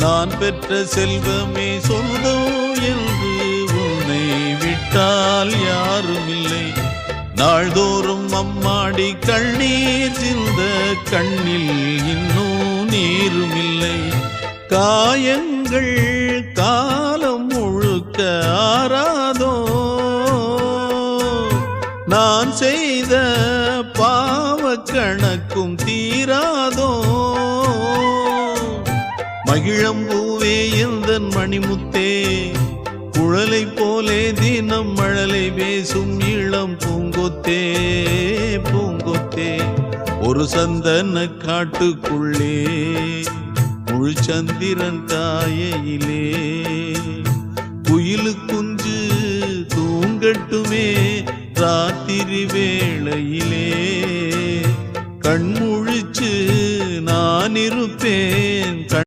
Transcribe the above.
நான் பெற்ற செல்வமே சொந்தம் என்று உன்னை விட்டால் யாரும் இல்லை. நாள்தோறும் அம்மாடி கண்ணீர் சிந்த கண்ணில் இன்னும் நீரும் இல்லை. காயங்கள் காலம் முழுக்க ஆறாதோ, நான் செய்த பாவ கணக்கும் தீராதோ. மகிழம்பூவே எந்தன் மணிமுத்தே, குழலை போலே தினம் மழலை பேசும் இளம் பூங்கொத்தே பூங்கொத்தே. ஒரு சந்தன காட்டுக்குள்ளே முழு சந்திரன் காயிலே, குயிலு குஞ்சு தூங்கட்டுமே ராத்திரி வேளையிலே. கண்முழிச்சு நான் இருப்பேன்.